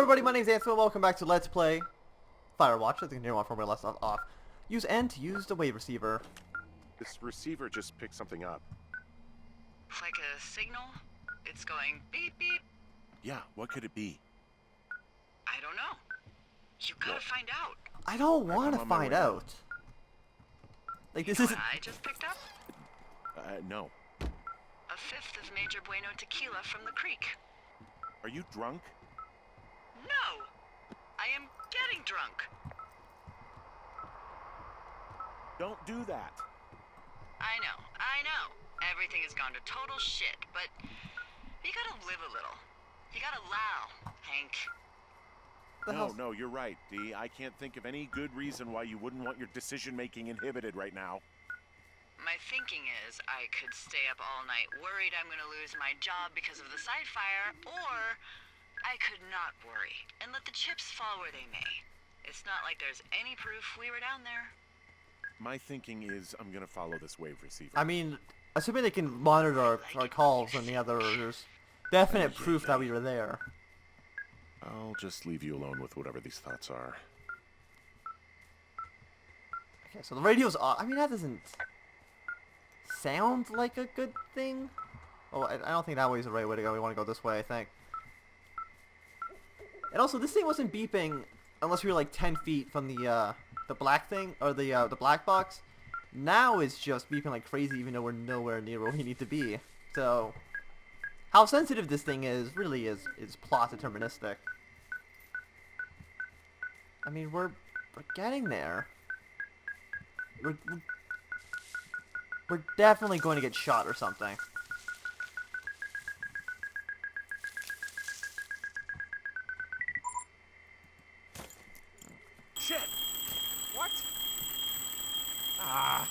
everybody, my name's Anthony. Welcome back to Let's Play Firewatch. I think continue on from where we left off. Use N to use the wave receiver. This receiver just picked something up. Like a signal? It's going beep beep. Yeah, what could it be? I don't know. You gotta find out. I don't want to find out. Like, this isn't... I just picked up? No. A fifth of Major Bueno tequila from the creek. Are you drunk? No! I am getting drunk. Don't do that. I know. Everything has gone to total shit, but you gotta live a little. You gotta allow, Hank. No, you're right, Dee. I can't think of any good reason why you wouldn't want your decision-making inhibited right now. My thinking is I could stay up all night worried I'm gonna lose my job because of the side fire, or I could not worry and let the chips fall where they may. It's not like there's any proof we were down there. My thinking is I'm gonna follow this wave receiver. I mean, assuming they can monitor our calls and the others, definite proof that we were there. I'll just leave you alone with whatever these thoughts are. Okay, so the radio's off. I mean, that doesn't sound like a good thing. Oh, I don't think that way is the right way to go. We want to go this way, I think. And also, this thing wasn't beeping unless we were like 10 feet from the black thing, or the black box. Now it's just beeping like crazy even though we're nowhere near where we need to be. So, how sensitive this thing is really is plot deterministic. I mean, we're getting there. We're definitely going to get shot or something. Shit! What? Ah!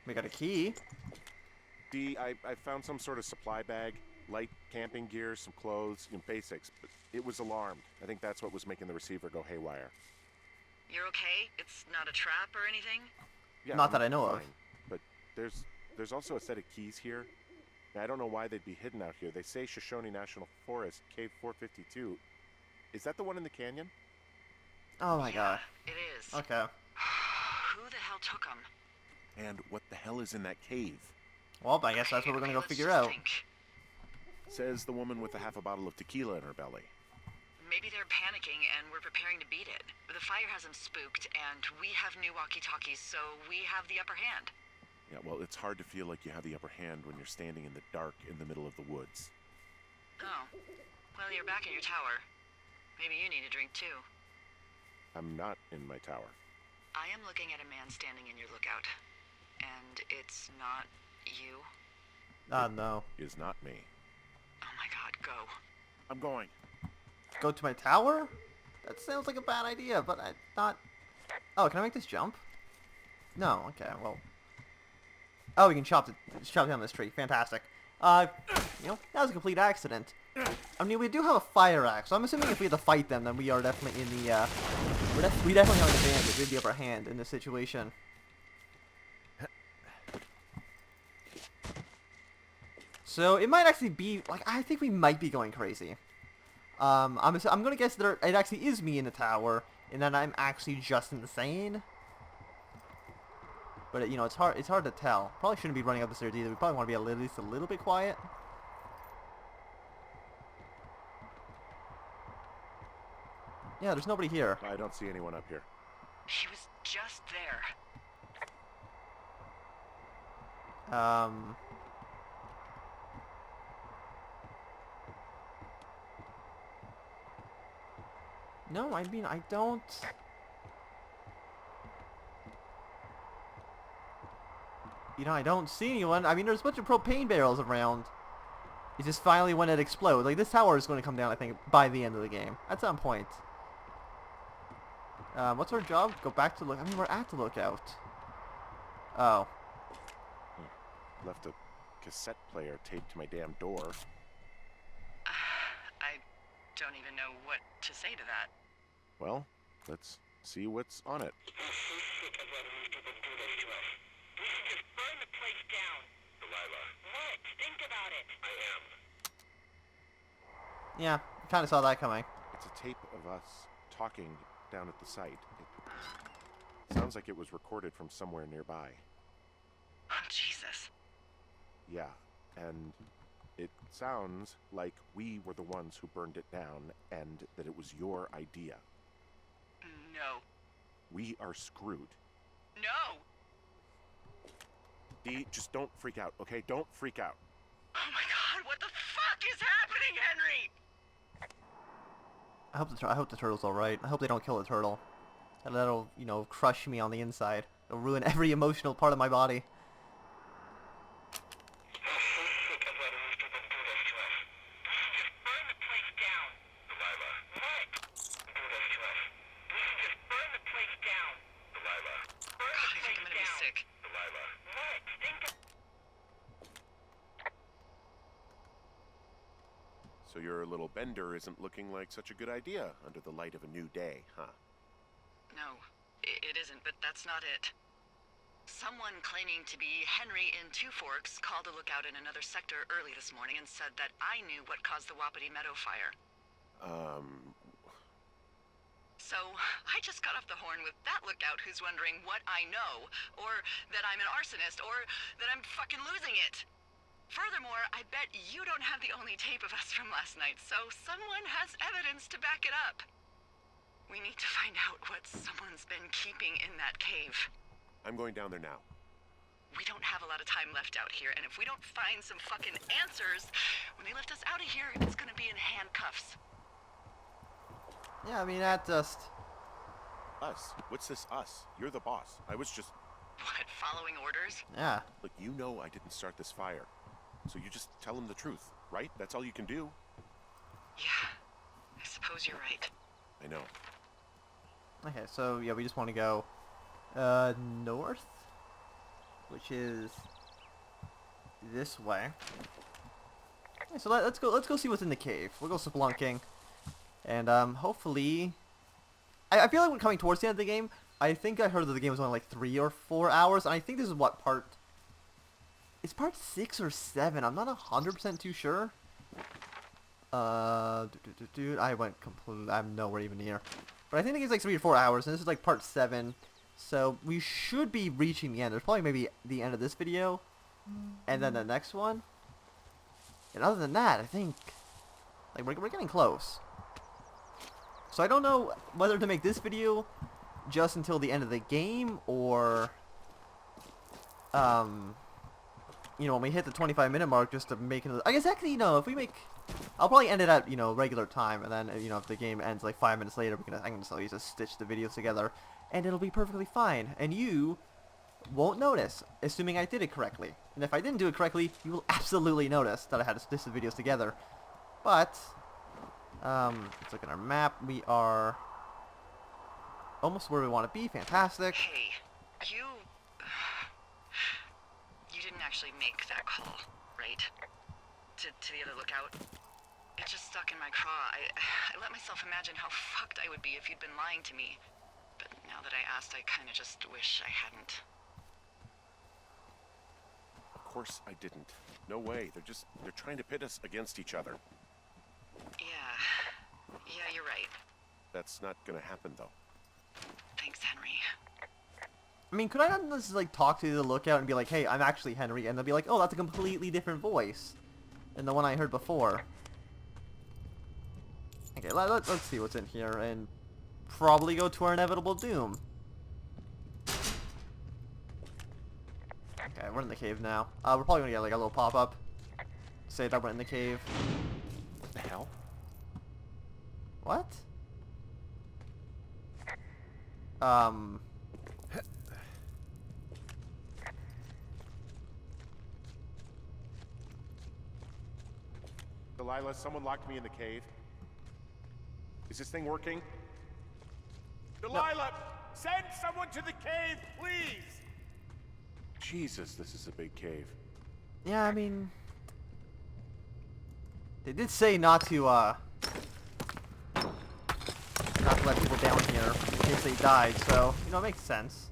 We got a key. Dee, I found some sort of supply bag, light camping gear, some clothes, basics, but it was alarmed. I think that's what was making the receiver go haywire. You're okay? It's not a trap or anything? Yeah, Not that I know of. But there's also a set of keys here. Now, I don't know why they'd be hidden out here. They say Shoshone National Forest, Cave 452. Is that the one in the canyon? Oh my god. It is. Okay. Who the hell took them? And what the hell is in that cave? Well, I guess that's what we're gonna go Let's figure just out. think. Says the woman with a half a bottle of tequila in her belly. Maybe they're panicking and we're preparing to beat it. The fire has them spooked, and we have new walkie-talkies, so we have the upper hand. Yeah, well, it's hard to feel like you have the upper hand when you're standing in the dark in the middle of the woods. Oh. Well, you're back in your tower. Maybe you need a drink, too. I'm not in my tower. I am looking at a man standing in your lookout. And it's not you. No. Is not me. Oh my god, go. I'm going. Go to my tower? That sounds like a bad idea, but I thought... Oh, can I make this jump? No, okay, well... Oh, we can chop down this tree. Fantastic. That was a complete accident. I mean, we do have a fire axe, so I'm assuming if we have to fight them, then we are definitely in the, we definitely have an advantage. We have the upper hand in this situation. So, it might actually be, like, I think we might be going crazy. I'm gonna guess that it actually is me in the tower, and that I'm actually just insane. But, it's hard to tell. Probably shouldn't be running up the stairs either. We probably want to be at least a little bit quiet. Yeah, there's nobody here. I don't see anyone up here. He was just there. No, I mean, I don't... I don't see anyone. I mean, there's a bunch of propane barrels around. It's just finally when it explodes. Like, this tower is going to come down, I think, by the end of the game. At some point. What's our job? Go back to look. I mean, we're at the lookout. Oh. Left a cassette player taped to my damn door. I don't even know what to say to that. Well, let's See what's on it. Burn the place down. Delilah, What? Think about it. I am. Yeah, kind of saw that coming. It's a tape of us talking down at the site. It sounds like it was recorded from somewhere nearby. Oh, Jesus. Yeah, and it sounds like we were the ones who burned it down and that it was your idea. No. We are screwed. No! Dee, just don't freak out, okay? Don't freak out. Oh my god, what the fuck is happening, Henry? I hope the turtle's alright. I hope they don't kill the turtle. And that'll, you know, crush me on the inside. It'll ruin every emotional part of my body. So your little bender isn't looking like such a good idea under the light of a new day, huh? No, it isn't, but that's not it. Someone claiming to be Henry in Two Forks called a lookout in another sector early this morning and said that I knew what caused the Wapiti Meadow fire. So, I just got off the horn with that lookout who's wondering what I know, or that I'm an arsonist, or that I'm fucking losing it. Furthermore, I bet you don't have the only tape of us from last night, so someone has evidence to back it up. We need to find out what someone's been keeping in that cave. I'm going down there now. We don't have a lot of time left out here, and if we don't find some fucking answers, when they lift us out of here, it's gonna be in handcuffs. Yeah, I mean, that just... Us? What's this us? You're the boss. I was just... What, following orders? Yeah. Look, you know I didn't start this fire. So you just tell him the truth, right? That's all you can do. Yeah, I suppose you're right. I know. Okay, so, yeah, we just want to go, north, which is this way. Okay, so let's go see what's in the cave. We'll go spelunking, and, hopefully, I feel like we're coming towards the end of the game. I think I heard that the game was only like 3 or 4 hours, and I think this is what it's part 6 or 7. I'm not 100% too sure. Dude, I went completely. I'm nowhere even near. But I think it's like 3 or 4 hours, and this is like part 7. So we should be reaching the end. There's probably maybe the end of this video, and then the next one. And other than that, I think like we're getting close. So I don't know whether to make this video just until the end of the game, or you know, when we hit the 25-minute mark, just to make it. I guess actually, no. If we make, I'll probably end it at, you know, regular time, and then, you know, if the game ends like 5 minutes later, I'm gonna just stitch the videos together, and it'll be perfectly fine, and you won't notice, assuming I did it correctly. And if I didn't do it correctly, you will absolutely notice that I had to stitch the videos together. But let's look at our map. We are almost where we want to be. Fantastic. Hey, you didn't actually make that call, right? To the other lookout? It just stuck in my craw. I let myself imagine how fucked I would be if you'd been lying to me. But now that I asked, I kind of just wish I hadn't. Of course I didn't. No way. They're trying to pit us against each other. Yeah, you're right. That's not gonna happen, though. Thanks, Henry. I mean, could I not just like talk to the lookout and be like, "Hey, I'm actually Henry," and they'll be like, "Oh, that's a completely different voice than the one I heard before." Okay, let's see what's in here, and probably go to our inevitable doom. Okay, we're in the cave now. We're probably gonna get like a little pop-up. Say that we're in the cave. What the hell? What? Delilah, someone locked me in the cave. Is this thing working? Delilah, send someone to the cave, please! Jesus, this is a big cave. Yeah, I mean, they did say not to to let people down here in case they died, so, you know, it makes sense.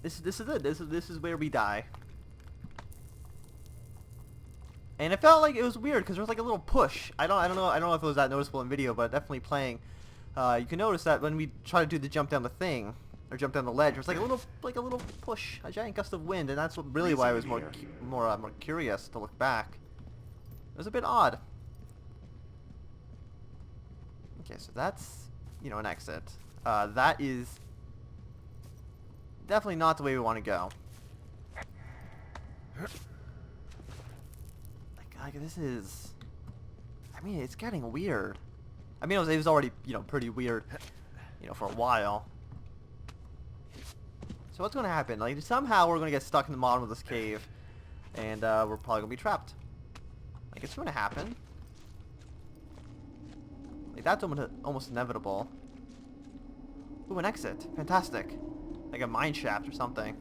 This is it. This is where we die. And it felt like it was weird because there was like a little push. I don't know if it was that noticeable in video, but definitely playing. You can notice that when we try to do the jump down the thing or jump down the ledge, there's like a little push, a giant gust of wind, and that's what really why I was more curious to look back. It was a bit odd. Okay, so that's, you know, an exit. That is definitely not the way we want to go. Like this is, I mean, it's getting weird. I mean, it was already, you know, pretty weird, you know, for a while. So what's going to happen? Like, somehow we're going to get stuck in the bottom of this cave, and we're probably going to be trapped. Like, it's going to happen. Like, that's almost inevitable. Ooh, an exit. Fantastic. Like a mine shaft or something.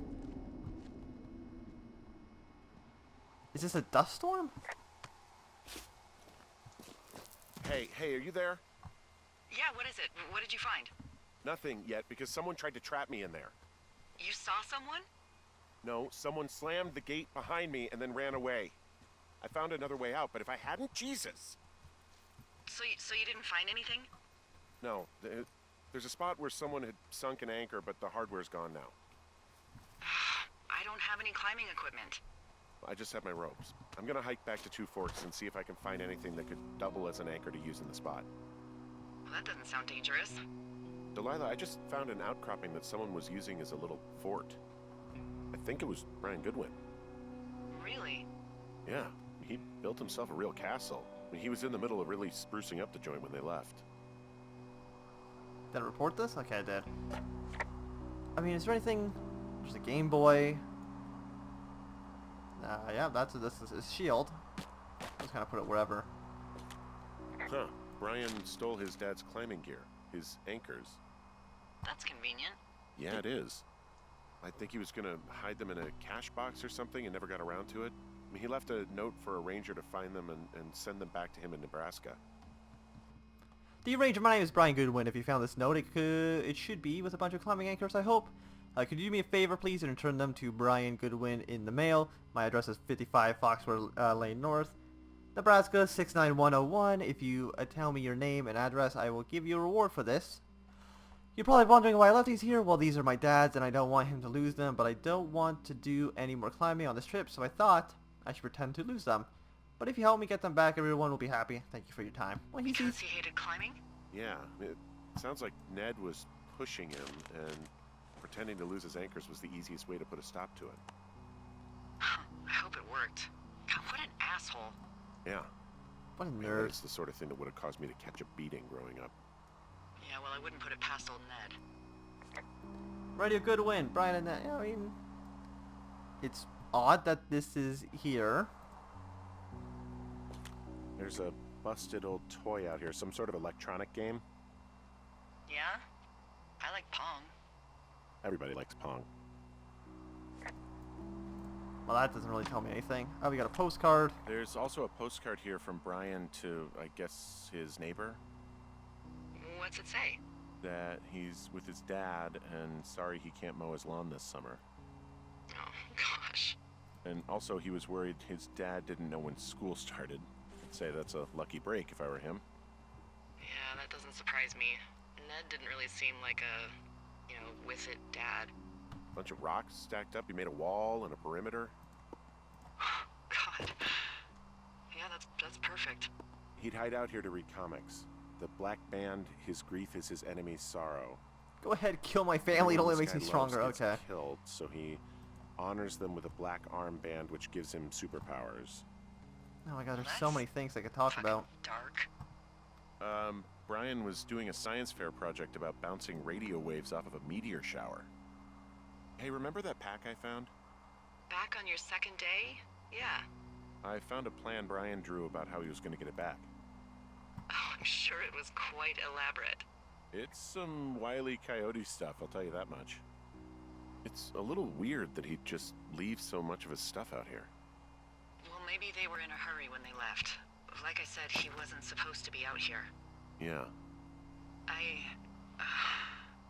Is this a dust storm? Hey, are you there? Yeah, what is it? What did you find? Nothing yet, because someone tried to trap me in there. You saw someone? No, someone slammed the gate behind me and then ran away. I found another way out, but if I hadn't, Jesus! So you didn't find anything? No, there's a spot where someone had sunk an anchor, but the hardware's gone now. I don't have any climbing equipment. I just have my ropes. I'm gonna hike back to Two Forks and see if I can find anything that could double as an anchor to use in the spot. Well, that doesn't sound dangerous. Delilah, I just found an outcropping that someone was using as a little fort. I think it was Brian Goodwin. Really? Yeah, he built himself a real castle. I mean, he was in the middle of really sprucing up the joint when they left. Did I report this? Okay, I did. I mean, is there anything? There's a Game Boy. Yeah, this is his shield. Just kind of put it wherever. Huh. Brian stole his dad's climbing gear. His anchors. That's convenient. Yeah, it is. I think he was gonna hide them in a cash box or something and never got around to it. I mean, he left a note for a ranger to find them and send them back to him in Nebraska. The ranger, my name is Brian Goodwin. If you found this note, it should be with a bunch of climbing anchors, I hope. Could you do me a favor, please, and return them to Brian Goodwin in the mail? My address is 55 Foxwoods Lane North, Nebraska 69101. If you tell me your name and address, I will give you a reward for this. You're probably wondering why I left these here. Well, these are my dad's, and I don't want him to lose them, but I don't want to do any more climbing on this trip, so I thought I should pretend to lose them. But if you help me get them back, everyone will be happy. Thank you for your time. Well, Because he hated climbing? Yeah, it sounds like Ned was pushing him, and pretending to lose his anchors was the easiest way to put a stop to it. I hope it worked. God, what an asshole. Yeah. What a Man, nerd. that's the sort of thing that would have caused me to catch a beating growing up. Yeah, well, I wouldn't put it past old Ned. Radio Goodwin, Brian and Ned. I mean, it's odd that this is here. There's a busted old toy out here, some sort of electronic game. Yeah? I like Pong. Everybody likes Pong. Well, that doesn't really tell me anything. Oh, we got a postcard. There's also a postcard here from Brian to, I guess, his neighbor. What's it say? That he's with his dad and sorry he can't mow his lawn this summer. Oh, gosh. And also he was worried his dad didn't know when school started. I'd say that's a lucky break if I were him. Yeah, that doesn't surprise me. Ned didn't really seem like a, you know, with it dad. Bunch of rocks stacked up. He made a wall and a perimeter. God. Yeah, that's perfect. He'd hide out here to read comics. The Black Band, his grief is his enemy's sorrow. Go ahead, kill my family. It Everyone only this makes me guy stronger. loves Okay. gets killed, so he honors them with a black armband, which gives him superpowers. Oh my god, there's so many things I could talk about. Dark. Brian was doing a science fair project about bouncing radio waves off of a meteor shower. Hey, remember that pack I found? Back on your second day? Yeah. I found a plan Brian drew about how he was going to get it back. Oh, I'm sure it was quite elaborate. It's some Wile E. Coyote stuff, I'll tell you that much. It's a little weird that he'd just leave so much of his stuff out here. Well, maybe they were in a hurry when they left. like I said, he wasn't supposed to be out here. Yeah.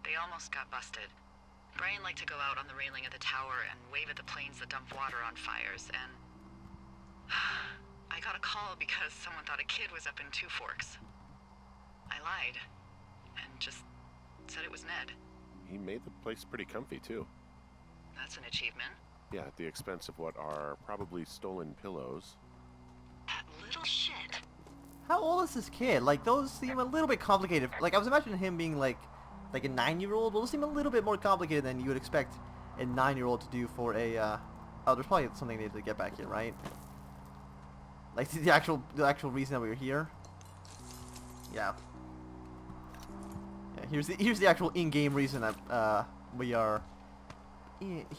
They almost got busted. Brian liked to go out on the railing of the tower and wave at the planes that dump water on fires, and I got a call because someone thought a kid was up in Two Forks. I lied, and just said it was Ned. He made the place pretty comfy, too. That's an achievement. Yeah, at the expense of what are probably stolen pillows. That little shit. How old is this kid? Like, those seem a little bit complicated. Like, I was imagining him being like a 9-year-old. Those seem a little bit more complicated than you would expect a 9-year-old to do for a, oh, there's probably something they need to get back here, right? Like, the actual reason that we were here? Yeah. Yeah, here's the actual in-game reason that, we are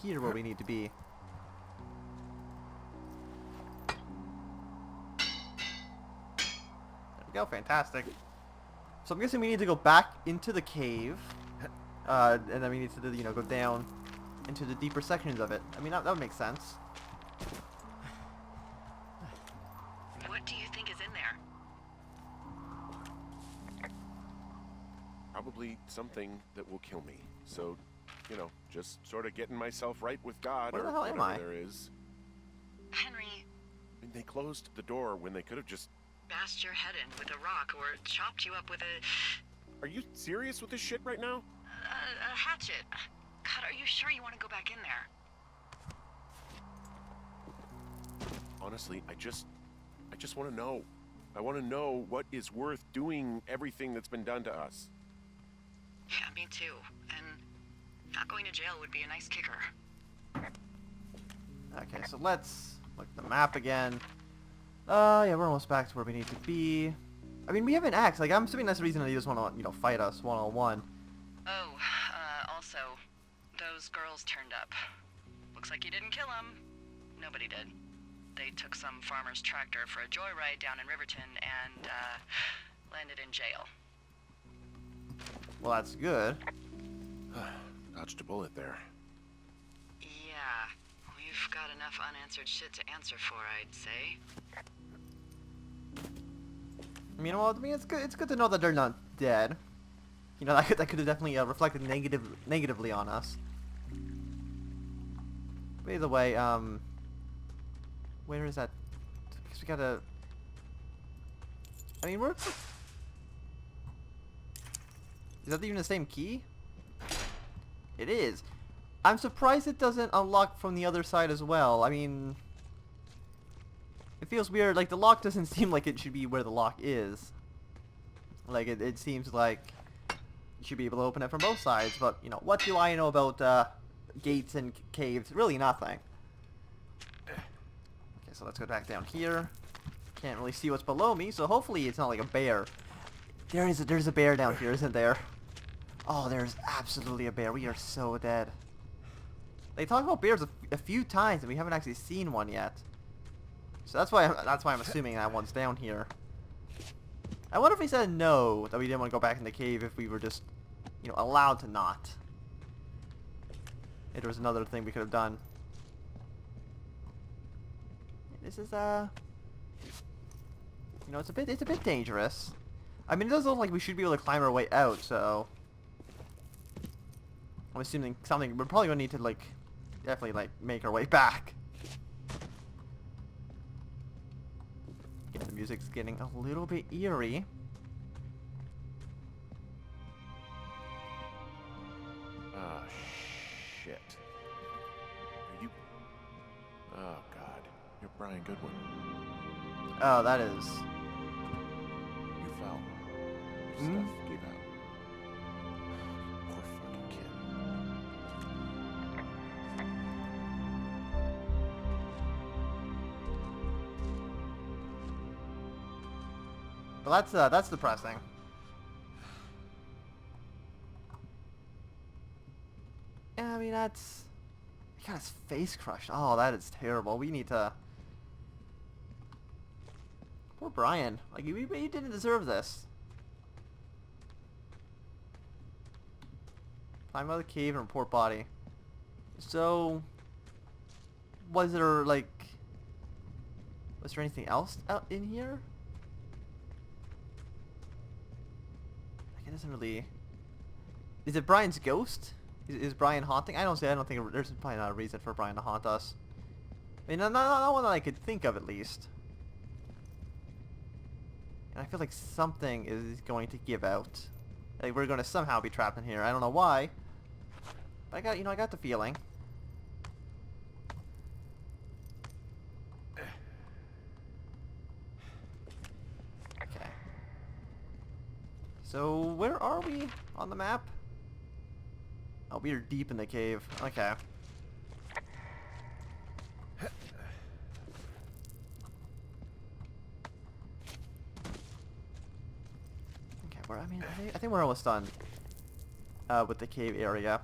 here where we need to be. There we go, fantastic. So I'm guessing we need to go back into the cave, and then we need to, you know, go down into the deeper sections of it. I mean, that would make sense. What do you think is in there? Probably something that will kill me. So, you know, just sort of getting myself right with God, Where or the hell am whatever I? there is. Henry, I mean, they closed the door when they could have just... bashed your head in with a rock or chopped you up with a Are you serious with this shit right now? hatchet. God, are you sure you want to go back in there? Honestly, I just want to know. I want to know what is worth doing everything that's been done to us. Yeah, me too. And not going to jail would be a nice kicker. Okay, so let's look at the map again. Yeah, we're almost back to where we need to be. I mean, we have an axe. Like, I'm assuming that's the reason that you just want to, you know, fight us one-on-one. Oh, also, those girls turned up. Looks like you didn't kill them. Nobody did. They took some farmer's tractor for a joyride down in Riverton and, landed in jail. Well, that's good. Dodged a bullet there. Yeah, we've got enough unanswered shit to answer for, I'd say. I mean, well, I mean, it's good to know that they're not dead. You know, that could have definitely reflected negatively on us. But either way, where is that? Because we gotta. I mean, we're. Is that even the same key? It is. I'm surprised it doesn't unlock from the other side as well. I mean, it feels weird. Like, the lock doesn't seem like it should be where the lock is. Like, it seems like you should be able to open it from both sides. But, you know, what do I know about gates and caves? Really nothing. Okay, so let's go back down here. Can't really see what's below me, so hopefully it's not like a bear. There's a bear down here, isn't there? Oh, there's absolutely a bear. We are so dead. They talk about bears a few times, and we haven't actually seen one yet. So that's why I'm assuming that one's down here. I wonder if he said no, that we didn't want to go back in the cave if we were just, you know, allowed to not. If there was another thing we could have done. This is you know, it's a bit dangerous. I mean, it does look like we should be able to climb our way out, so I'm assuming we're probably gonna need to, like, definitely, like, make our way back. Yeah, the music's getting a little bit eerie. Ah, shit. Are you... Oh, God. You're Brian Goodwin. Oh, that is. You fell. Your Hmm? stuff gave out. Poor fucking kid. Well, that's depressing. Yeah, I mean, that's... He got his face crushed. Oh, that is terrible. We need to... Poor Brian. Like, he didn't deserve this. Climb out of the cave and report body. So... Was there anything else out in here? It doesn't really... Is it Brian's ghost? Is Brian haunting? I don't think there's probably not a reason for Brian to haunt us. I mean, not one that I could think of, at least. And I feel like something is going to give out. Like, we're going to somehow be trapped in here. I don't know why. But I got the feeling. Okay. So, where are we on the map? Oh, we are deep in the cave. Okay. Okay, I think we're almost done with the cave area.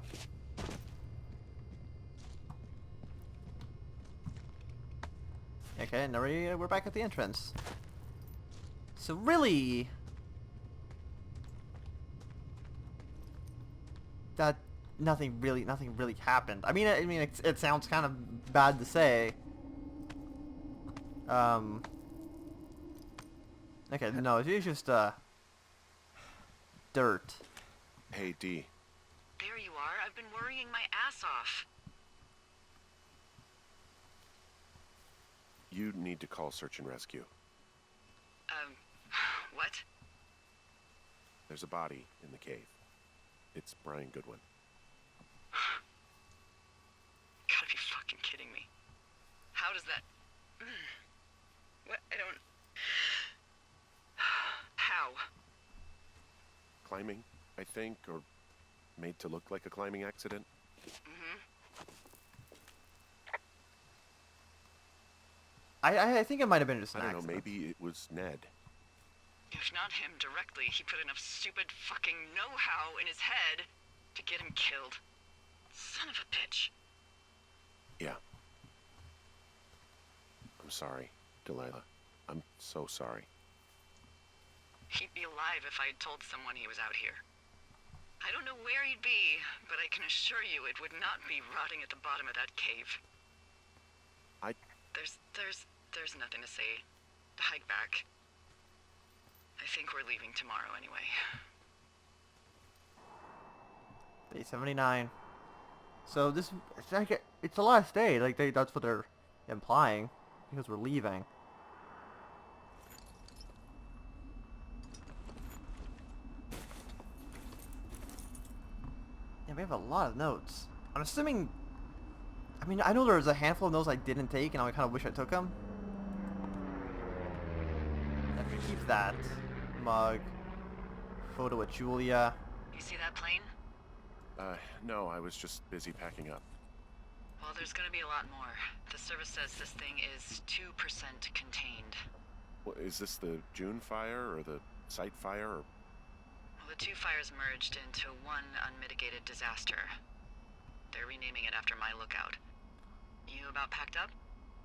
Okay, now we're back at the entrance. So really, that nothing really happened. I mean, it sounds kind of bad to say. Okay, no, it's just dirt. Hey, D. There you are. I've been worrying my ass off. You need to call search and rescue. What? There's a body in the cave. It's Brian Goodwin. Gotta be fucking kidding me. How does that... What? I don't... How? Climbing, I think, or made to look like a climbing accident. Mm-hmm. I think it might have been just an I don't know, accident. maybe it was Ned. If not him directly, he put enough stupid fucking know-how in his head to get him killed. Son of a bitch. Yeah. I'm sorry, Delilah. I'm so sorry. He'd be alive if I had told someone he was out here. I don't know where he'd be, but I can assure you it would not be rotting at the bottom of that cave. There's nothing to say. Hike back. I think we're leaving tomorrow anyway. Day 79. So it's the last day. Like that's what they're implying, because we're leaving. Yeah, we have a lot of notes. I'm assuming... I mean, I know there was a handful of notes I didn't take, and I kind of wish I took them. And we keep that mug. Photo with Julia. You see that plane? No, I was just busy packing up. Well, there's gonna be a lot more. The service says this thing is 2% contained. Well, is this the June fire, or the site fire, or... Well, the two fires merged into one unmitigated disaster. They're renaming it after my lookout. You about packed up?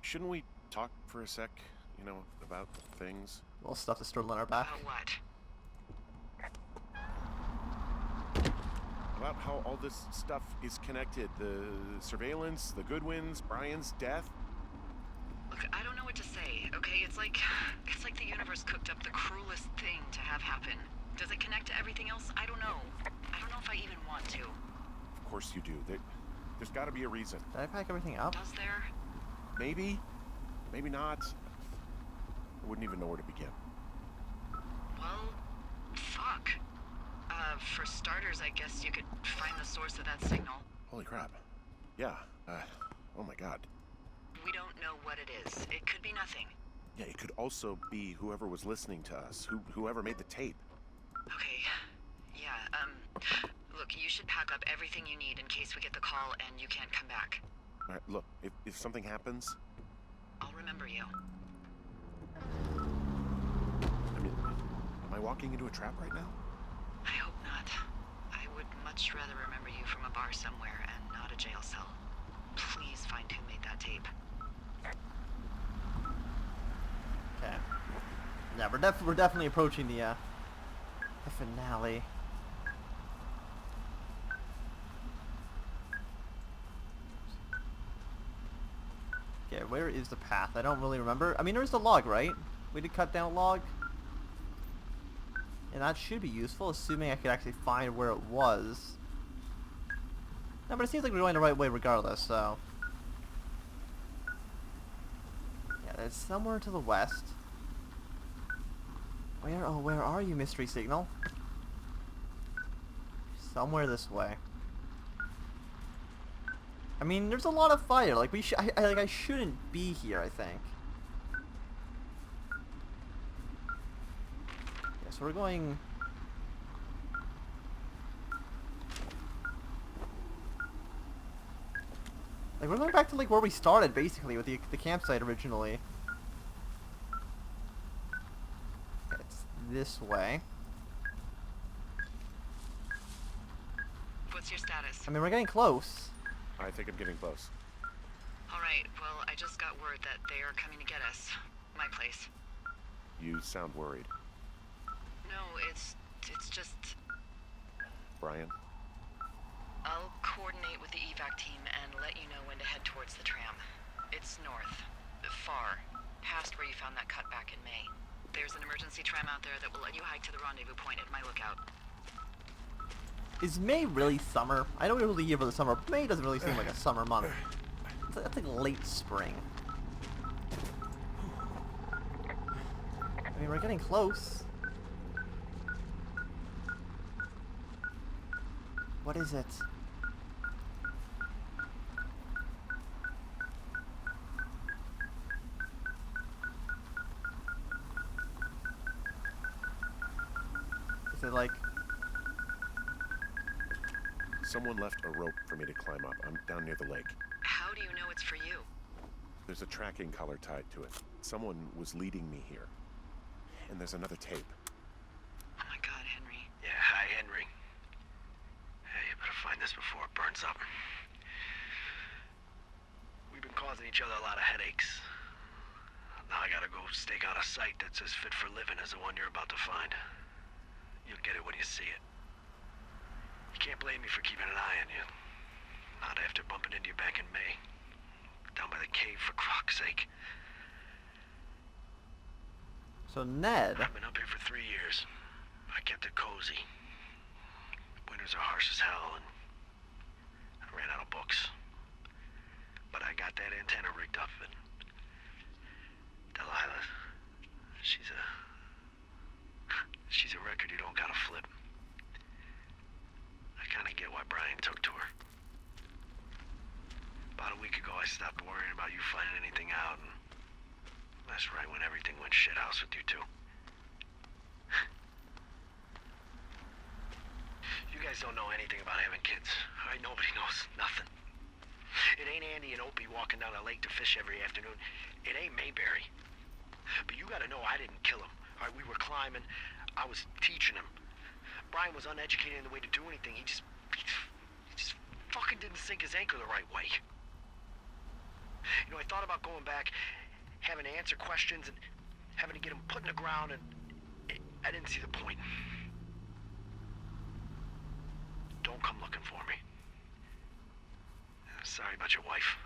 Shouldn't we talk for a sec, about things? Well, stuff is still in our back. About what? About how all this stuff is connected. The surveillance, the Goodwins, Brian's death. Look, I don't know what to say, okay? It's like the universe cooked up the cruelest thing to have happen. Does it connect to everything else? I don't know. I don't know if I even want to. Of course you do. There's got to be a reason. Did I pack everything up? Does there? Maybe. Maybe not. I wouldn't even know where to begin. Well, fuck. For starters, I guess you could find the source of that signal. Holy crap. Yeah. Oh my god. We don't know what it is. It could be nothing. Yeah, it could also be whoever was listening to us. Whoever made the tape. Okay. Yeah, look, you should pack up everything you need in case we get the call and you can't come back. All right, look, if something happens... I'll remember you. I mean, am I walking into a trap right now? I hope not. I would much rather remember you from a bar somewhere and not a jail cell. Please find who made that tape. Okay. Yeah, we're definitely approaching the finale. Okay, where is the path? I don't really remember. I mean, there's the log, right? We did cut down a log. And that should be useful, assuming I could actually find where it was. No, but it seems like we're going the right way regardless, so... Yeah, it's somewhere to the west. Where are you, Mystery Signal? Somewhere this way. I mean, there's a lot of fire. Like, I shouldn't be here, I think. Yeah, so we're going... Like, we're going back to, like, where we started, basically, with the campsite originally. Okay, it's this way. What's your status? I mean, we're getting close. I think I'm getting close. Alright, well, I just got word that they are coming to get us. My place. You sound worried. No, it's just... Brian? I'll coordinate with the evac team and let you know when to head towards the tram. It's north. Far. Past where you found that cut back in May. There's an emergency tram out there that will let you hike to the rendezvous point at my lookout. Is May really summer? I know we're really here for the summer, but May doesn't really seem like a summer month. That's like late spring. I mean, we're getting close. What is it? Is it like... Someone left a rope for me to climb up. I'm down near the lake. How do you know it's for you? There's a tracking collar tied to it. Someone was leading me here. And there's another tape. Oh my god, Henry. Yeah, hi, Henry. Hey, you better find this before it burns up. We've been causing each other a lot of headaches. Now I gotta go stake out a site that's as fit for living as the one you're about to find. You'll get it when you see it. You can't blame me for keeping an eye on you. Not after bumping into you back in May. Down by the cave, for croc's sake. So Ned... I've been up here for 3 years. I kept it cozy. Winters are harsh as hell, and I ran out of books. But I got that antenna rigged up, and Delilah, she's a record you don't gotta flip. I kinda get why Brian took to her. About a week ago, I stopped worrying about you finding anything out, and that's right when everything went shithouse with you two. You guys don't know anything about having kids. All right, nobody knows nothing. It ain't Andy and Opie walking down a lake to fish every afternoon. It ain't Mayberry. But you gotta know I didn't kill him. All right, we were climbing. I was teaching him. Brian was uneducated in the way to do anything. He just fucking didn't sink his anchor the right way. You know, I thought about going back, having to answer questions, and having to get him put in the ground, and I didn't see the point. Don't come looking for me. Sorry about your wife.